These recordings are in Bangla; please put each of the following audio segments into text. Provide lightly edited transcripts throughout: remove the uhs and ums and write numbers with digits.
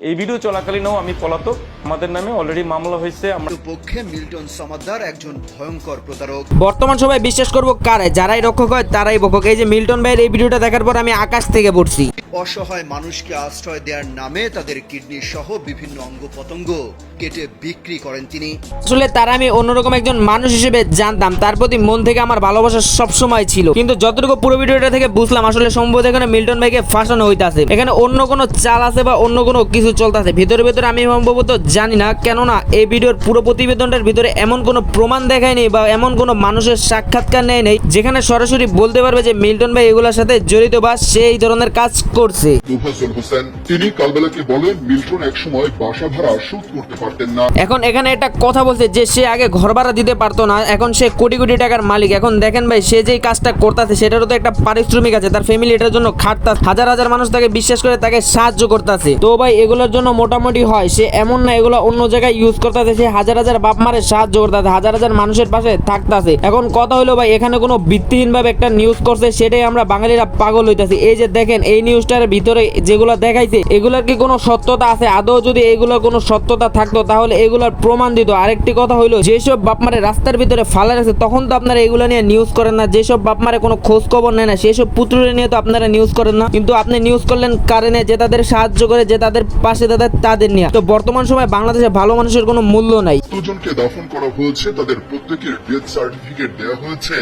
এই ভিডিও চলাকালীনও আমি পলাতক, আমাদের নামে অলরেডি মামলা হয়েছে। আমরা পক্ষে মিল্টন সমাদ্দার একজন ভয়ঙ্কর প্রতারক। বর্তমান সময় বিশ্বাস করব কারে? যারাই রক্ষক হয় তারাই বক্ষক। এই যে মিল্টন ভাইয়ের এই ভিডিওটা দেখার পর আমি আকাশ থেকে পড়ছি। অসহায় মানুষকে আশ্রয় দেওয়ার নামে তাদের কিডনি সহ বিভিন্ন অঙ্গ প্রত্যঙ্গ কেটে বিক্রি করেন তিনি। আসলে তারা আমি অন্যরকম একজন মানুষ হিসেবে জানতাম, তার প্রতি মন থেকে আমার ভালোবাসা সবসময় ছিল। কিন্তু যতটুকু পুরো ভিডিওটা থেকে বুঝলাম, আসলে সম্ভবত এখানে মিল্টন ভাইকে ফাঁসানো হইতাছে। এখানে অন্য কোনো চাল আছে বা অন্য কোনো কিছু চলতেছে ভিতরে ভিতরে, আমি সম্ভবত জানি না। কেননা এই ভিডিওর পুরো প্রতিবেদনটার ভিতরে এমন কোনো প্রমাণ দেখায় নেই বা এমন কোনো মানুষের সাক্ষাৎকার নেয় নেই যেখানে সরাসরি বলতে পারবে যে মিল্টন ভাই এগুলোর সাথে জড়িত বা সে এই ধরনের কাজ করছে। মুফাজ্জল হোসেন তিনি কালবেলাকে বলেন মিল্টন একসময় বাসা ভাড়া শোধ করতে পারতেন না। এখন এখানে একটা কথা বলছে যে সে আগে ঘর ভাড়া দিতে পারতো না, এখন সে কোটি কোটি টাকার মালিক। এখন দেখেন ভাই, সে যেই কাজটা করতেছে সেটারও তো একটা পারিশ্রমিক আছে, তার ফ্যামিলি এটার জন্য খাটতাছে, হাজার হাজার মানুষ তাকে বিশ্বাস করে তাকে সাহায্য করতেছে। তো ভাই এগুলোর জন্য মোটামুটি হয়, সে এমন না এগুলো অন্য জায়গায় ইউজ করতেছে, সে হাজার হাজার বাপ মারে সাহায্য করতেছে, হাজার হাজার মানুষের পাশে থাকতেছে। এখন কথা হলো ভাই, এখানে কোনো ভিত্তিহীন ভাবে একটা নিউজ করছে, সেটাই আমরা বাঙালিরা পাগল হইতাছি। এই যে দেখেন, এই নিউজটার ভিতরে যেগুলো দেখাইছে এগুলোর কি কোনো সত্যতা আছে? আদৌ যদি এগুলোর কোনো সত্যতা থাকতো তাহলে এগুলোর প্রমাণ দিত। আরেকটি কথা হইলো, যেসব বাপমারে রাস্তার ভিতরে ফালা রাখছে তখন তো আপনারা এগুলো নিয়ে নিউজ করেন না। যেসব বাপমারে কোনো খোঁজ খবর নেয় না সেসব পুত্রে নিয়ে তো আপনারা নিউজ করেন না। কিন্তু আপনি নিউজ করলেন কারণে যে তাদের সাহায্য করে, যে তাদের পাশে তাদের নিয়ে। তো বর্তমান সময় বাংলাদেশে ভালো মানুষের কোনো মূল্য নাই। দুজনকে দাফন করা হয়েছে, তাদের প্রত্যেকের ডেথ সার্টিফিকেট দেওয়া হয়েছে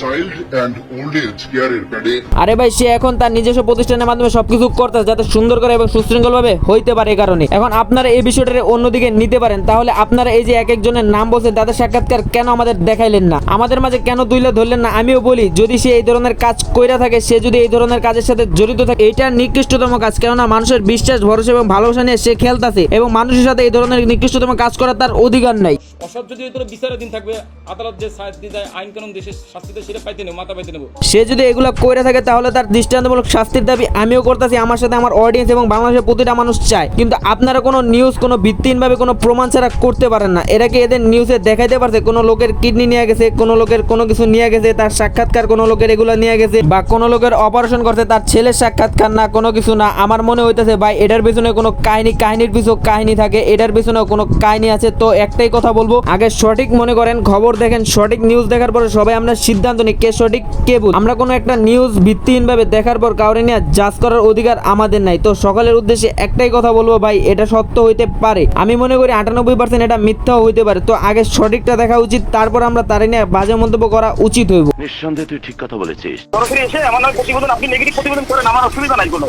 চাইল্ড অ্যান্ড ওল্ড এজ কেয়ারের প্যাডে। আরে ভাই, সে এখন তার নিজস্ব প্রতিষ্ঠানের মাধ্যমে সবকিছু করতেছে যাতে সুন্দর করে এবং সুশৃঙ্খল ভাবে হইতে পারে। এই কারণে এখন আপনারা এই বিষয়টা অন্যদিকে নিতে পারেন। তাহলে আপনারা এই যে এক একজনের নাম বলছেন, তাদের সাক্ষাৎকার কেন আমাদের দেখাইলেন না, আমাদের মাঝে কেন তুলে ধরলেন না? আমিও বলি, যদি সে এই ধরনের কাজ কইরা থাকে, সে যদি এই ধরনের কাজের সাথে জড়িত থাকে, এটা নিকৃষ্টতম কাজ। কেননা মানুষের বিশ্বাস, ভরসা এবং ভালোবাসা নিয়ে সে খেলতেছে এবং মানুষের সাথে এই ধরনের নিকৃষ্টতম কাজ করার তার অধিকার নাই। অসৎ যদি বিচারের দিন থাকবে, আদালত যে শাস্তি দেয়, আইন কানুন দেশের শাস্তি দেয়, সেটা পাইতে নেব, মাথা পাইতে নেব। সে যদি এগুলো করে থাকে তাহলে তার দৃষ্টান্তমূলক শাস্তির দাবি আমিও করতেছি, আমার সাথে আমার অডিয়েন্স এবং বাংলাদেশের প্রতিটা মানুষ চায়। কিন্তু আপনারা কোনো নিউজ কোনো ভিত্তিহীনভাবে কোনো প্রমাণ ছাড়া করতে পারেন না। এরা কি এদের নিউজে দেখাইতে পারছে কোনো লোকের কিডনি নিয়ে গেছে, কোনো লোকের কোনো কিছু নিয়ে গেছে, তার সাক্ষাৎকার কোনো লোকের এগুলো নিয়ে গেছে, বা কোনো লোকের অপারেশন করছে তার ছেলের সাক্ষাৎকার না, কোনো কিছু না? আমার মনে হইতেছে ভাই এটার পিছনে কোনো কাহিনীর পিছু কাহিনী থাকে, এটার পিছনে কোনো কাহিনী আছে। তো একটাই কথা বলবো, আগে সঠিক মনে করেন, খবর দেখেন, সঠিক নিউজ দেখার পরে সবাই আমরা সিদ্ধান্ত নিই কে সঠিক কে ভুল। আমরা কোনো একটা নিউজ ভিত্তিহীন ভাবে দেখার পর কাউরে নিয়ে জাজ করার অধিকার আমাদের নাই। তো সকলের উদ্দেশ্যে একটাই কথা বলবো, ভাই এটা সত্য হইতে পারে, আমি মনে করি 98% এটা মিথ্যাও হইতে পারে। তো আগে সঠিকটা দেখা উচিত, তারপর আমরা তারে নিয়ে বাজে মন্তব্য করা উচিত হইব। নিঃসন্দেহে তুই ঠিক কথা বলেছিস। সরাসরি এসে আমার নামে প্রতিবেদন, আপনি নেগেটিভ প্রতিবেদন করেন, আমার অসুবিধা নাই কোনো।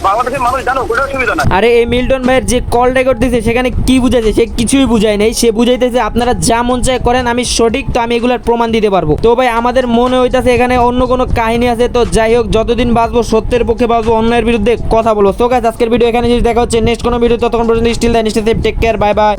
বাংলাদেশের মানুষ জানো, কোনো অসুবিধা নাই। আরে এই মিল্টন ভাইয়ের যে কল রেকর্ড দিয়েছে সেখানে কি বুঝাইছে? সে কিছুই বুঝায় নাই। সে বুঝাইতেছে আপনারা যা মন চায় করেন, আমি সঠিক, তো আমি এগুলার প্রমাণ দিতে পারবো। তো ভাই আমাদের মনে হইতাছে এখানে অন্য কোনো কাহিনী আছে। তো যাই হোক, যতদিন বাঁচবো সত্যের পক্ষে বাঁচবো, অন্যের বিরুদ্ধে কথা বলবো। সো গাইস, আজকের ভিডিও এখানে দেখা হচ্ছে নেক্সট কোনো ভিডিও। ততক্ষণ পর্যন্ত still the take care, bye by.